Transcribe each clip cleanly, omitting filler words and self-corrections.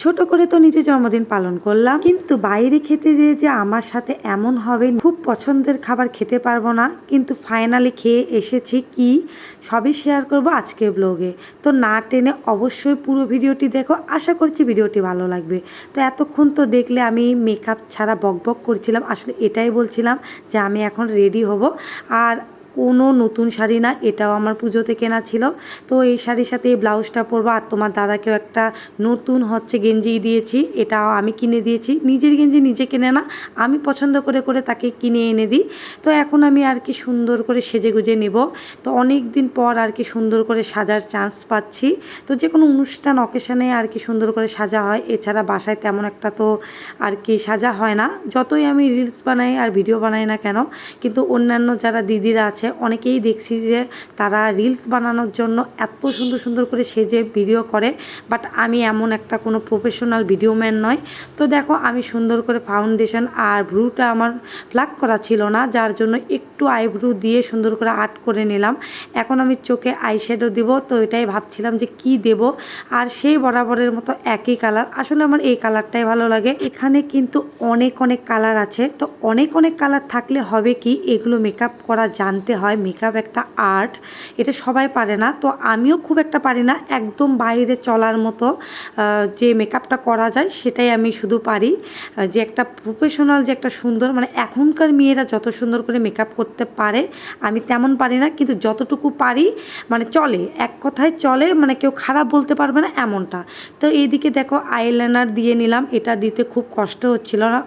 ছোট করে তো নিজের জন্মদিন পালন করলাম, কিন্তু বাইরে খেতে যেয়ে যে আমার সাথে এমন হবে, খুব পছন্দের খাবার খেতে পারবো না, কিন্তু ফাইনালি খেয়ে এসেছি। কি সবই শেয়ার করব আজকের ব্লগে। তো না টেনে অবশ্যই পুরো ভিডিওটি দেখো, আশা করছি ভিডিওটি ভালো লাগবে। তো এতক্ষণ তো দেখলে আমি মেকআপ ছাড়া বকবক করছিলাম, আসলে এটাই বলছিলাম যে আমি এখন রেডি হব। আর কোনো নতুন শাড়ি না, এটাও আমার পুজোতে কেনা ছিল। তো এই শাড়ির সাথে এই ব্লাউজটা পরবো, আর তোমার দাদাকেও একটা নতুন গেঞ্জি দিয়েছি, এটাও আমি কিনে দিয়েছি। নিজের গেঞ্জি নিজে কিনে না, আমি পছন্দ করে করে তাকে কিনে এনে দিই। তো এখন আমি আর কি সুন্দর করে সেজে গুজে নেব। তো অনেক দিন পর আর কি সুন্দর করে সাজার চান্স পাচ্ছি। তো যে কোনো অনুষ্ঠান অকেশানে আর কি সুন্দর করে সাজা হয়, এছাড়া বাসায় তেমন একটা তো আর কি সাজা হয় না। যতই আমি রিলস বানাই আর ভিডিও বানাই না কেন, কিন্তু অন্যান্য যারা দিদিরা আছে অনেকেই দেখছি যে তারা রিলস বানানোর জন্য এত সুন্দর সুন্দর করে সেজে ভিডিও করে, বাট আমি এমন একটা কোনো প্রফেশনাল ভিডিও ম্যান নয়। তো দেখো আমি সুন্দর করে ফাউন্ডেশন আর ভ্রুটা আমার প্লাক করা ছিল না, যার জন্য একটু আইব্রু দিয়ে সুন্দর করে আর্ট করে নিলাম। এখন আমি চোখে আইশ্যাডো দেব, তো এটাই ভাবছিলাম যে কি দেব। আর সেই বরাবরের মতো একই কালার, আসলে আমার এই কালারটাই ভালো লাগে। এখানে কিন্তু অনেক অনেক কালার আছে, তো অনেক অনেক কালার থাকলে হবে কি, এগুলো মেকআপ করা জানতে হয়। মেকআপ একটা আর্ট, এটা সবাই পারে না, তো আমিও খুব একটা পারি না। একদম বাইরে চলার মতো যে মেকআপটা করা যায় সেটাই আমি শুধু পারি। যে একটা প্রফেশনাল, যে একটা সুন্দর, মানে এখনকার মেয়েরা যত সুন্দর করে মেকআপ করতে পারে আমি তেমন পারি না, কিন্তু যতটুকু পারি মানে চলে, এক কথায় চলে, মানে কেউ খারাপ বলতে পারবে না এমনটা। তো এইদিকে দেখো আইলাইনার দিয়ে নিলাম, এটা দিতে খুব কষ্ট হচ্ছিল না।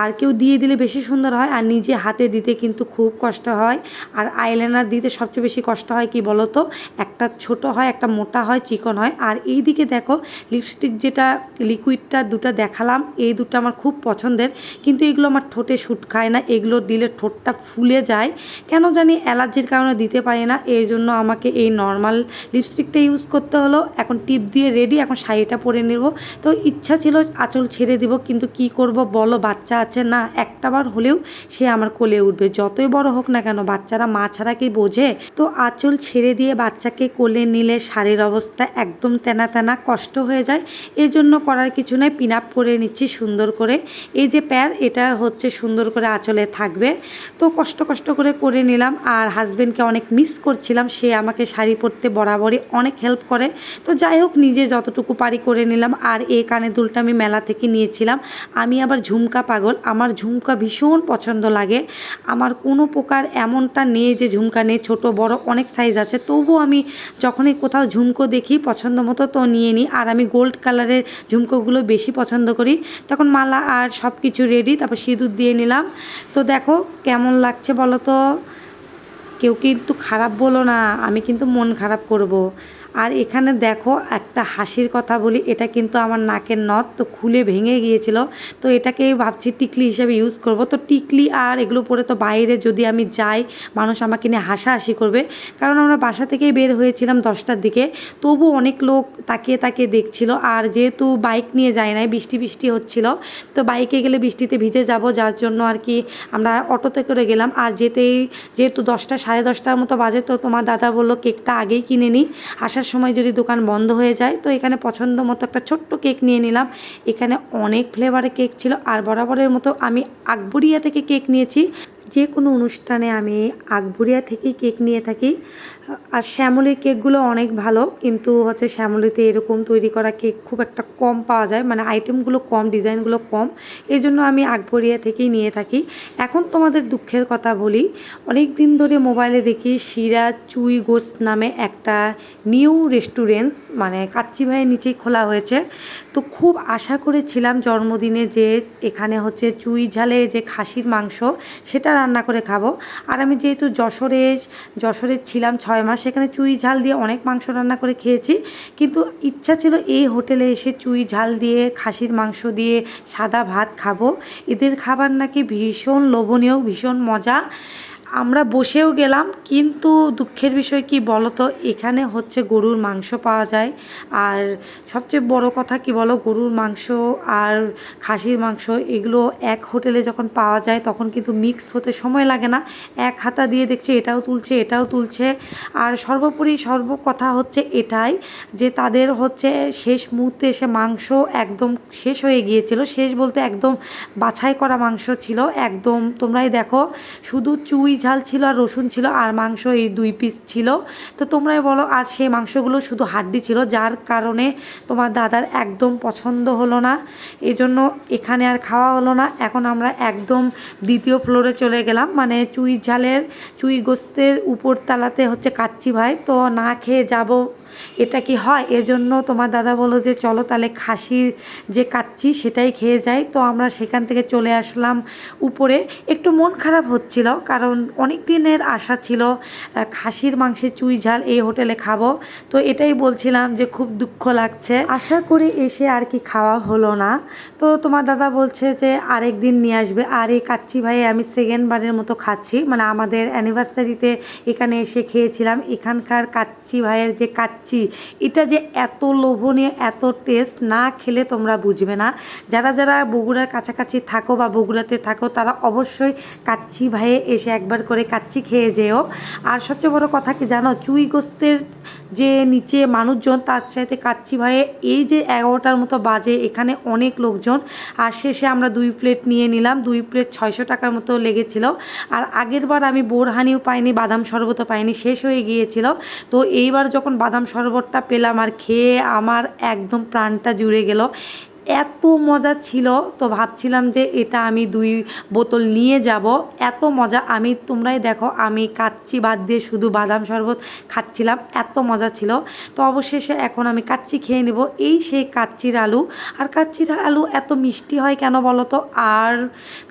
আর কেউ দিয়ে দিলে বেশি সুন্দর হয়, আর নিজে হাতে দিতে কিন্তু খুব কষ্ট হয়। আর আইলাইনার দিতে সবচেয়ে বেশি কষ্ট হয় কি বলো তো, একটা ছোট হয়, একটা মোটা হয়, চিকন হয়। আর এই দিকে দেখো লিপস্টিক, যেটা লিকুইডটা দুটো দেখালাম, এই দুটো আমার খুব পছন্দের, কিন্তু এগুলো আমার ঠোঁটে শ্যুট খায় না। এগুলো দিলে ঠোঁটটা ফুলে যায়, কেন জানি অ্যালার্জির কারণে দিতে পারি না। এই জন্য আমাকে এই নর্মাল লিপস্টিকটা ইউজ করতে হলো। এখন টিপ দিয়ে রেডি, এখন শাড়িটা পরে নেব। তো ইচ্ছা ছিল আঁচল ছেড়ে দিব, কিন্তু কি করব বলো, বাচ্চা আছে না, একটাবার হলেও সে আমার কোলে উঠবে, যতই বড় হোক না কেন, বাচ্চারা মা ছাড়া কি বোঝে। তো আঁচল ছেড়ে দিয়ে বাচ্চাকে কোলে নিলে শাড়ির অবস্থা একদম তেনা তেনা, কষ্ট হয়ে যায়। এই জন্য করার কিছু নয়, পিন আপ করে নিচ্ছি সুন্দর করে। এই যে প্যার, এটা সুন্দর করে আঁচলে থাকবে। তো কষ্ট কষ্ট করে করে নিলাম। আর হাজব্যান্ডকে অনেক মিস করছিলাম, সে আমাকে শাড়ি পরতে বরাবরই অনেক হেল্প করে। তো যাই হোক, নিজে যতটুকু পারি করে নিলাম। আর এই কানের দুলটা আমি মেলা থেকে নিয়েছিলাম। আমি আবার ঝুমকা পাগল, আমার ঝুমকা ভীষণ পছন্দ লাগে। আমার কোনো প্রকার এমনটা নেই যে ঝুমকা নেই, ছোট বড় অনেক সাইজ আছে। তবুও আমি যখনই কোথাও ঝুমকো দেখি পছন্দ মতো তো নিয়ে নিই। আর আমি গোল্ড কালারের ঝুমকোগুলো বেশি পছন্দ করি। তখন মালা আর সব কিছু রেডি, তারপর সিঁদুর দিয়ে নিলাম। তো দেখো কেমন লাগছে বলো তো, কেউ কিন্তু খারাপ বলো না, আমি কিন্তু মন খারাপ করব। আর এখানে দেখো একটা হাসির কথা বলি, এটা কিন্তু আমার নাকের নথ তো খুলে ভেঙে গিয়েছিল। তো এটাকে ভাবছি টিকলি হিসেবে ইউজ করব। তো টিকলি আর এগুলো পরে তো বাইরে যদি আমি যাই, মানুষ আমাকে নিয়ে হাসাহাসি করবে। কারণ আমরা বাসা থেকেই বের হয়েছিলাম 10টার দিকে, তবু অনেক লোক তাকিয়ে তাকিয়ে দেখছিল। আর যেহেতু বাইক নিয়ে যায় নাই, বৃষ্টি বৃষ্টি হচ্ছিল, তো বাইকে গেলে বৃষ্টিতে ভিজে যাব, যার জন্য আর কি আমরা অটোতে করে গেলাম। আর যেহেতু 10টা 10:30টার মতো বাজে, তো তোমার দাদা বললো কেকটা আগেই কিনে নিই, আসার সময় যদি দোকান বন্ধ হয়ে যায়। তো এখানে পছন্দ মতো একটা ছোট্ট কেক নিয়ে নিলাম। এখানে অনেক ফ্লেভারের কেক ছিল। আর বরাবরের মতো আমি আকবরিয়া থেকে কেক নিয়েছি, যে কোনো অনুষ্ঠানে আমি আকবরিয়া থেকেই কেক নিয়ে থাকি। আর শ্যামলির কেকগুলো অনেক ভালো, কিন্তু শ্যামলিতে এরকম তৈরি করা কেক খুব একটা কম পাওয়া যায়, মানে আইটেমগুলো কম, ডিজাইনগুলো কম, এই জন্য আমি আকবরিয়া থেকেই নিয়ে থাকি। এখন তোমাদের দুঃখের কথা বলি, অনেক দিন ধরে মোবাইলে দেখি সিরাজ চুই গোস্ট নামে একটা নিউ রেস্টুরেন্টস, মানে কাচ্চি ভাইয়ের নিচেই খোলা হয়েছে। তো খুব আশা করেছিলাম জন্মদিনে যে এখানে চুই ঝালে যে খাসির মাংস, সেটা রান্না করে খাবো। আর আমি যেহেতু যশোরে ছিলাম 6 মাস, সেখানে চুই ঝাল দিয়ে অনেক মাংস রান্না করে খেয়েছি, কিন্তু ইচ্ছা ছিল এই হোটেলে এসে চুই ঝাল দিয়ে খাসির মাংস দিয়ে সাদা ভাত খাবো। এদের খাবার নাকি ভীষণ লোভনীয়, ভীষণ মজা। আমরা বসেও গেলাম, কিন্তু দুঃখের বিষয় কি বলতো, এখানে হচ্ছে গরুর মাংস পাওয়া যায়। আর সবচেয়ে বড় কথা কি বলো, গরুর মাংস আর খাসির মাংস এগুলো এক হোটেলে যখন পাওয়া যায় তখন কিন্তু মিক্স হতে সময় লাগে না। এক হাতা দিয়ে দেখছে এটাও তুলছে এটাও তুলছে। আর সর্বোপরি কথা হচ্ছে এটাই যে তাদের হচ্ছে শেষ মুহূর্তে এসে মাংস একদম শেষ হয়ে গিয়েছিল। শেষ বলতে একদম বাছাই করা মাংস ছিল, একদম তোমরাই দেখো শুধু চুই ঝাল ছিল আর রসুন ছিল আর মাংস এই 2 পিস ছিল। তো তোমরাই বলো, আর সেই মাংসগুলো শুধু হাড্ডি ছিল, যার কারণে তোমার দাদার একদম পছন্দ হলো না, এজন্য এখানে আর খাওয়া হলো না। এখন আমরা একদম দ্বিতীয় ফ্লোরে চলে গেলাম, মানে চুই গোস্তের উপর তালাতে হচ্ছে কাচ্চি ভাই, তো না খেয়ে যাব এটা কি হয়? এজন্য তোমার দাদা বললো যে চলো তাহলে খাসির যে কাচ্চি সেটাই খেয়ে যাই। তো আমরা সেখান থেকে চলে আসলাম উপরে। একটু মন খারাপ হচ্ছিল, কারণ অনেক দিনের আশা ছিল খাসির মাংসের চুই ঝাল এই হোটেলে খাবো। তো এটাই বলছিলাম যে খুব দুঃখ লাগছে, আশা করে এসে আর কি খাওয়া হলো না। তো তোমার দাদা বলছে যে আরেক দিন নিয়ে আসবে। আর এই কাচ্চি ভাই আমি সেকেন্ডবারের মতো খাচ্ছি, মানে আমাদের অ্যানিভার্সারিতে এখানে এসে খেয়েছিলাম। এখানকার কাচ্চি ভাইয়ের যে কাচ্চি, এটা যে এত লোভনীয়, এত টেস্ট, না খেলে তোমরা বুঝবে না। যারা যারা বগুড়ার কাছাকাছি থাকো বা বগুড়াতে থাকো তারা অবশ্যই কাচ্চি ভাইয়ে এসে একবার করে কাচ্চি খেয়ে যেও। আর সবচেয়ে বড় কথা কি জানো, চুই গোস্তের যে নিচে মানুষজন, তার সাথে কাচ্চি ভাইয়ে এই যে 11টার মতো বাজে এখানে অনেক লোকজন। আর শেষে আমরা 2 প্লেট নিয়ে নিলাম, 2 প্লেট 600 টাকার মতো লেগেছিল। আর আগের বার আমি বোরহানিও পাইনি, বাদাম শরবতও পাইনি, শেষ হয়ে গিয়েছিল। তো এইবার যখন বাদাম শরবতটা পেলাম আর খেয়ে আমার একদম প্রাণটা জুড়ে গেল, এত মজা ছিল। তো ভাবছিলাম যে এটা আমি 2 বোতল নিয়ে যাব, এত মজা। তোমরাই দেখো আমি কাচ্চি বাদ দিয়ে শুধু বাদাম শরবত খাচ্ছিলাম, এত মজা ছিল। তো অবশেষে এখন আমি কাচ্চি খেয়ে নেব। এই সেই কাচ্চির আলু, আর কাচ্চির আলু এত মিষ্টি হয় কেন বলো তো। আর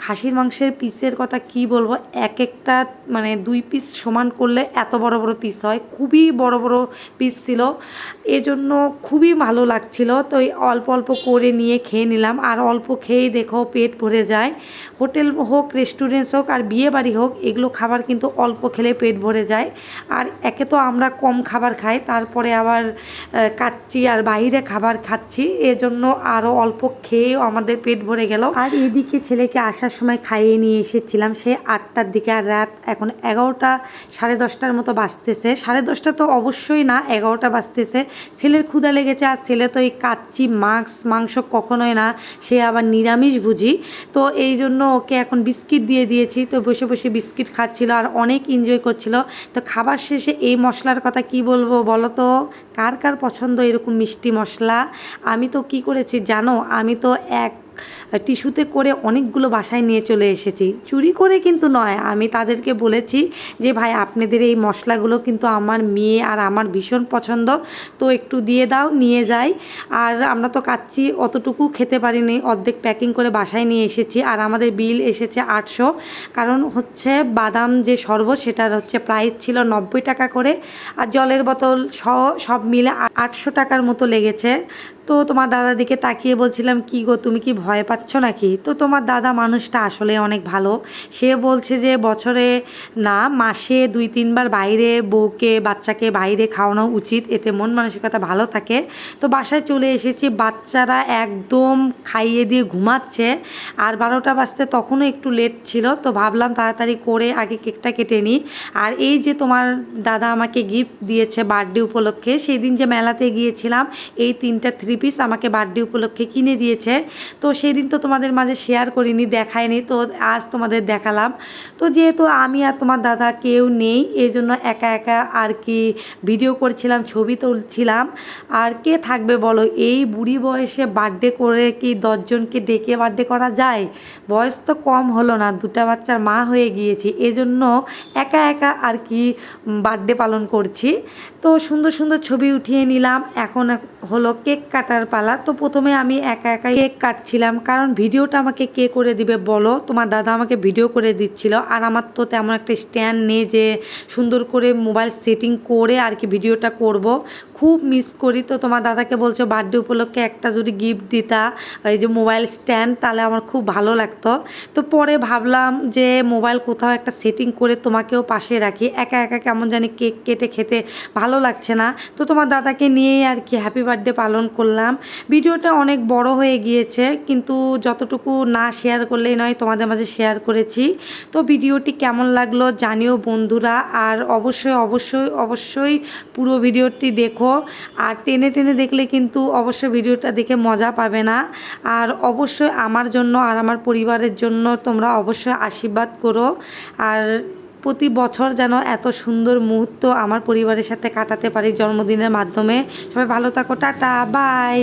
খাসির মাংসের পিসের কথা কি বলবো, এক একটা মানে 2 পিস সমান করলে এত বড় বড় পিস হয়, খুবই বড় বড় পিস ছিল, এজন্য খুবই ভালো লাগছিল। তো এই অল্প অল্প করে নিয়ে খেয়ে নিলাম। আর অল্প খেয়েই দেখো পেট ভরে যায়। হোটেল হোক, রেস্টুরেন্টস হোক, আর বিয়ে বাড়ি হোক, এগুলো খাবার কিন্তু অল্প খেলে পেট ভরে যায়। আর একে তো আমরা কম খাবার খাই, তারপরে আবার কাচ্চি আর বাইরে খাবার খাচ্ছি, এজন্য আরও অল্প খেয়েও আমাদের পেট ভরে গেল। আর এদিকে ছেলেকে আসার সময় খাইয়ে নিয়ে এসেছিলাম সে 8টার দিকে, আর রাত এখন 11টা, 10:30টার মতো বাজতেছে। 10:30 তো অবশ্যই না, 11টা বাজতেছে। ছেলের ক্ষুধা লেগেছে, আর ছেলে তো এই কাচ্চি মাংস কখনোই না, সে আবার নিরামিষ ভুজি। তো এই জন্য ওকে এখন বিস্কিট দিয়ে দিয়েছি, তো বসে বসে বিস্কিট খাচ্ছিল আর অনেক এনজয় করছিল। তো খাবার শেষে এই মশলার কথা কি বলবো বলো তো, কার কার পছন্দ এরকম মিষ্টি মশলা? আমি তো কি করেছি জানো, আমি তো এক টিস্যুতে করে অনেকগুলো বাসায় নিয়ে চলে এসেছি, চুরি করে কিন্তু নয়। আমি তাদেরকে বলেছি যে ভাই আপনাদের এই মশলাগুলো কিন্তু আমার মেয়ে আর আমার ভীষণ পছন্দ, তো একটু দিয়ে দাও, নিয়ে যাই। আর আমরা তো কাচ্চি অতটুকু খেতে পারিনি, অর্ধেক প্যাকিং করে বাসায় নিয়ে এসেছি। আর আমাদের বিল এসেছে 800, কারণ হচ্ছে বাদাম যে শরবত সেটার হচ্ছে প্রাইস ছিল 90 টাকা করে, আর জলের বোতল সহ সব মিলে 800 টাকার মতো লেগেছে। তো তোমার দাদার দিকে তাকিয়ে বলছিলাম কি গো তুমি কি ভয় পাচ্ছ নাকি? তো তোমার দাদা মানুষটা আসলে অনেক ভালো, সে বলছে যে বছরে না মাসে 2-3 বার বাইরে বউকে বাচ্চাকে বাইরে খাওয়ানো উচিত, এতে মন মানসিকতা ভালো থাকে। তো বাসায় চলে এসেছি, বাচ্চারা একদম খাইয়ে দিয়ে ঘুমাচ্ছে। আর 12টা বাজতে তখনও একটু লেট ছিল, তো ভাবলাম তাড়াতাড়ি করে আগে কেকটা কেটে নিই। আর এই যে তোমার দাদা আমাকে গিফট দিয়েছে বার্থডে উপলক্ষে, সেই দিন যে মেলাতে গিয়েছিলাম এই 3টা 3 পিস আমাকে বার্থডে উপলক্ষে কিনে দিয়েছে। তো সেই দিন তো তোমাদের মাঝে শেয়ার করিনি, দেখায়নি, তো আজ তোমাদের দেখালাম। তো যেহেতু আমি আর তোমার দাদা কেউ নেই, এই জন্য একা একা আর কি ভিডিও করছিলাম, ছবি তুলছিলাম। আর কে থাকবে বলো, এই বুড়ি বয়সে বার্থডে করে কি 10জনকে ডেকে বার্থডে করা যায়? বয়স তো কম হলো না, 2টা বাচ্চার মা হয়ে গিয়েছি, এজন্য একা একা আর কি বার্থডে পালন করছি। তো সুন্দর সুন্দর ছবি উঠিয়ে নিলাম, এখন হলো কেক কাটা। কাটার পালা। তো প্রথমে আমি একা একা কেক কাটছিলাম, কারণ ভিডিওটা আমাকে কে করে দিবে বলো? তোমার দাদা আমাকে ভিডিও করে দিচ্ছিল, আর আমার তো তেমন একটা স্ট্যান্ড নেই যে সুন্দর করে মোবাইল সেটিং করে আর কি ভিডিওটা করব। খুব মিস করি। তো তোমার দাদাকে বলছো বার্থডে উপলক্ষে একটা যদি গিফট দিতা, এই যে মোবাইল স্ট্যান্ড, তাহলে আমার খুব ভালো লাগতো। তো পরে ভাবলাম যে মোবাইল কোথাও একটা সেটিং করে তোমাকেও পাশে রাখি, একা একা কেমন জানি কেক কেটে খেতে ভালো লাগছে না। তো তোমার দাদাকে নিয়েই আর কি হ্যাপি বার্থডে পালন করলাম। ভিডিওটা অনেক বড় হয়ে গিয়েছে, কিন্তু যতটুকু না শেয়ার করলেই নয়, তোমাদের মাঝে শেয়ার করেছি। তো ভিডিওটি কেমন লাগলো জানিও বন্ধুরা, আর অবশ্যই অবশ্যই অবশ্যই পুরো ভিডিওটি দেখো। আর টেনে টেনে দেখলে কিন্তু অবশ্যই ভিডিওটা দেখে মজা পাবে না। আর অবশ্যই আমার জন্য আর আমার পরিবারের জন্য তোমরা অবশ্যই আশীর্বাদ করো। আর প্রতি বছর যেন এত সুন্দর মুহূর্ত আমার পরিবারের সাথে কাটাতে পারি জন্মদিনের মাধ্যমে। সবাই ভালো থাকো, টাটা, বাই।